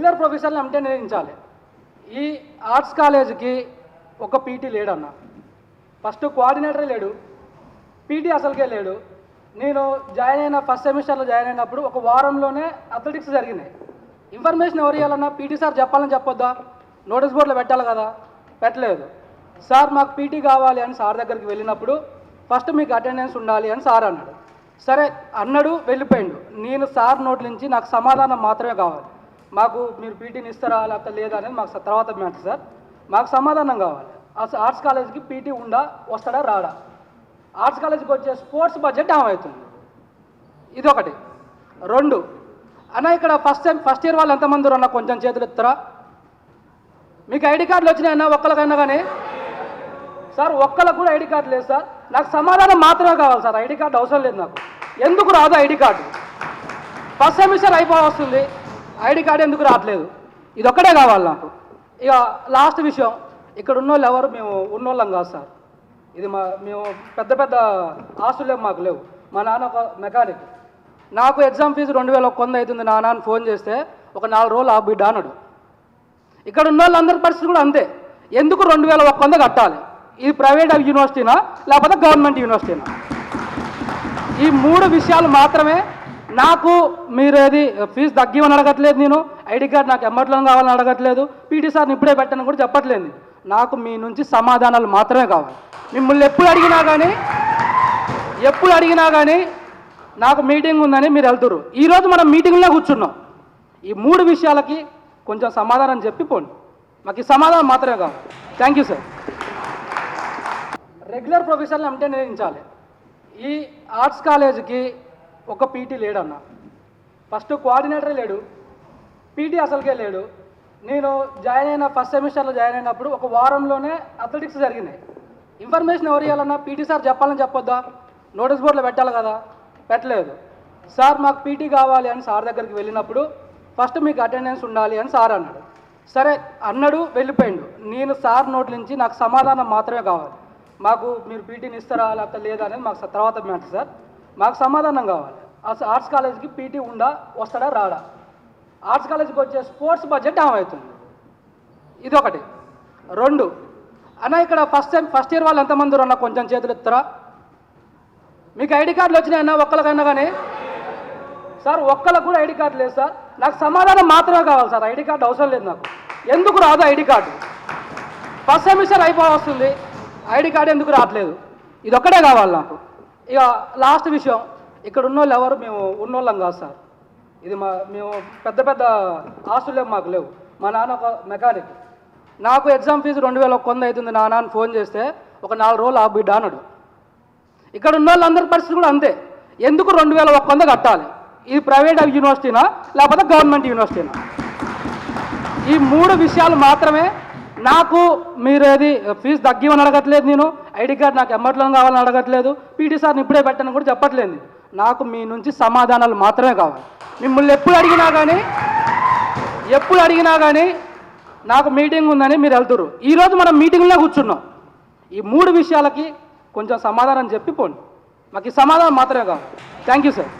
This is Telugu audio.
రెగ్యులర్ ప్రొఫెసర్ని అంటే నిర్ణయించాలి. ఈ ఆర్ట్స్ కాలేజీకి ఒక పీటీ లేడన్న. ఫస్ట్ కోఆర్డినేటరే లేడు, పీటీ అసలుకే లేడు. నేను జాయిన్ అయిన ఫస్ట్ సెమిస్టర్లో జాయిన్ అయినప్పుడు ఒక వారంలోనే అథ్లెటిక్స్ జరిగినాయి. ఇన్ఫర్మేషన్ ఎవరు ఇవ్వాలన్నా పీటీ సార్ చెప్పాలని చెప్పొద్దా? నోటీస్ బోర్డులో పెట్టాలి కదా, పెట్టలేదు. సార్ మాకు పీటీ కావాలి అని సార్ దగ్గరికి వెళ్ళినప్పుడు ఫస్ట్ మీకు అటెండెన్స్ ఉండాలి అని సార్ అన్నాడు. సరే అన్నాడు, వెళ్ళిపోయిండు. నేను సార్ నోటి నుంచి నాకు సమాధానం మాత్రమే కావాలి. మాకు మీరు పీటీని ఇస్తారా లేకపోతే లేదా అనేది మాకు తర్వాత మ్యాటర్ సార్, మాకు సమాధానం కావాలి. ఆర్ట్స్ కాలేజీకి పీటీ ఉందా, వస్తాడా రాడా? ఆర్ట్స్ కాలేజీకి వచ్చే స్పోర్ట్స్ బడ్జెట్ ఏమవుతుంది? ఇది ఒకటి. రెండు, అన్న ఇక్కడ ఫస్ట్ ఇయర్ వాళ్ళు ఎంతమంది అన్న కొంచెం చేతులు ఎత్తారా? మీకు ఐడి కార్డులు వచ్చినాయన్నా ఒక్కరికైనా కానీ? సార్ ఒక్కరికి కూడా ఐడి కార్డు లేదు సార్. నాకు సమాధానం మాత్రమే కావాలి సార్, ఐడి కార్డు అవసరం లేదు నాకు. ఎందుకు రాదు ఐడి కార్డు? ఫస్ట్ సెమిస్టర్ అయిపోవస్తుంది, ఐడి కార్డు ఎందుకు రావట్లేదు? ఇది ఒక్కటే కావాలి నాకు. ఇక లాస్ట్ విషయం, ఇక్కడ ఉన్నోళ్ళు ఎవరు మేము ఉన్నోళ్ళం కాదు సార్. ఇది మేము పెద్ద పెద్ద ఆస్తులేం మాకు లేవు. మా నాన్న ఒక మెకానిక్. నాకు ఎగ్జామ్ ఫీజు 2100 అవుతుంది నాన్న అని ఫోన్ చేస్తే ఒక 4 రోజులు ఆ బిడ్డ అన్నాడు. ఇక్కడ ఉన్న వాళ్ళందరి పరిస్థితి కూడా అంతే. ఎందుకు 2100 కట్టాలి? ఇది ప్రైవేట్ యూనివర్సిటీనా లేకపోతే గవర్నమెంట్ యూనివర్సిటీనా? ఈ 3 విషయాలు మాత్రమే. నాకు మీరు ఏది ఫీజు తగ్గిమని అడగట్లేదు, నేను ఐడి కార్డు నాకు ఎమ్మట్లో కావాలని అడగట్లేదు, పీటీ సార్ని ఇప్పుడే పెట్టని కూడా చెప్పట్లేదు. నాకు మీ నుంచి సమాధానాలు మాత్రమే కావాలి. మిమ్మల్ని ఎప్పుడు అడిగినా కానీ నాకు మీటింగ్ ఉందని మీరు వెళ్తురు. ఈరోజు మనం మీటింగ్లో కూర్చున్నాం. ఈ 3 విషయాలకి కొంచెం సమాధానం చెప్పి పోండి. మాకు ఈ సమాధానం మాత్రమే కావాలి. Thank you sir. రెగ్యులర్ ప్రొఫెసర్ని అంటే నిర్ణయించాలి. ఈ ఆర్ట్స్ కాలేజీకి ఒక పీటీ లేడన్న. ఫస్ట్ కోఆర్డినేటరే లేడు, పీటీ అసలుకే లేడు. నేను జాయిన్ అయిన ఫస్ట్ సెమిస్టర్లో జాయిన్ అయినప్పుడు ఒక వారంలోనే అథ్లెటిక్స్ జరిగినాయి. ఇన్ఫర్మేషన్ ఎవరు ఇవ్వాలన్నా పీటీ సార్ చెప్పాలని చెప్పొద్దా? నోటీస్ బోర్డులో పెట్టాలి కదా, పెట్టలేదు. సార్ మాకు పీటీ కావాలి అని సార్ దగ్గరికి వెళ్ళినప్పుడు ఫస్ట్ మీకు అటెండెన్స్ ఉండాలి అని సార్ అన్నాడు. సరే అన్నాడు, వెళ్ళిపోయిండు. నేను సార్ నోటి నుంచి నాకు సమాధానం మాత్రమే కావాలి. మాకు మీరు పీటీని ఇస్తారా లేకపోతే లేదా అనేది మాకు తర్వాత మ్యాటర్ సార్, మాకు సమాధానం కావాలి. ఆర్ట్స్ కాలేజీకి పీటీ ఉందా, వస్తాడా రాడా? ఆర్ట్స్ కాలేజీకి వచ్చే స్పోర్ట్స్ బడ్జెట్ ఏమవుతుంది? ఇది ఒకటి. రెండు, అన్న ఇక్కడ ఫస్ట్ ఇయర్ వాళ్ళు ఎంతమంది అన్న కొంచెం చేతులు ఎత్తారా? మీకు ఐడి కార్డులు వచ్చినాయన్నా ఒక్కరికైనా కానీ? సార్ ఒక్కరికి కూడా ఐడి కార్డు లేదు సార్. నాకు సమాధానం మాత్రమే కావాలి సార్, ఐడి కార్డు అవసరం లేదు నాకు. ఎందుకు రాదు ఐడి కార్డు? ఫస్ట్ సెమిస్టర్ అయిపోవస్తుంది, ఐడి కార్డు ఎందుకు రావట్లేదు? ఇది ఒక్కటే కావాలి నాకు. ఇక లాస్ట్ విషయం, ఇక్కడ ఉన్నోళ్ళు ఎవరు మేము ఉన్నోళ్ళం కాదు సార్. ఇది మేము పెద్ద పెద్ద ఆస్తులేం మాకు లేవు. మా నాన్న ఒక మెకానిక్. నాకు ఎగ్జామ్ ఫీజు 2100 అవుతుంది నాన్న అని ఫోన్ చేస్తే ఒక 4 రోజులు ఆ బిడ్డ అన్నాడు. ఇక్కడ ఉన్న వాళ్ళందరి పరిస్థితి కూడా అంతే. ఎందుకు 2100 కట్టాలి? ఇది ప్రైవేట్ యూనివర్సిటీనా లేకపోతే గవర్నమెంట్ యూనివర్సిటీనా? ఈ 3 విషయాలు మాత్రమే. నాకు మీరు ఏది ఫీజు తగ్గిమని అడగట్లేదు, నేను ఐడి కార్డు నాకు ఎమ్మట్లో కావాలని అడగట్లేదు, పీటీ సార్ని ఇప్పుడే పెట్టని కూడా చెప్పట్లేదు. నాకు మీ నుంచి సమాధానాలు మాత్రమే కావాలి. మిమ్మల్ని ఎప్పుడు అడిగినా కానీ నాకు మీటింగ్ ఉందని మీరు వెళ్తురు. ఈరోజు మనం మీటింగ్లో కూర్చున్నాం. ఈ 3 విషయాలకి కొంచెం సమాధానం చెప్పి పోండి. మాకు ఈ సమాధానం మాత్రమే కావాలి. Thank you sir.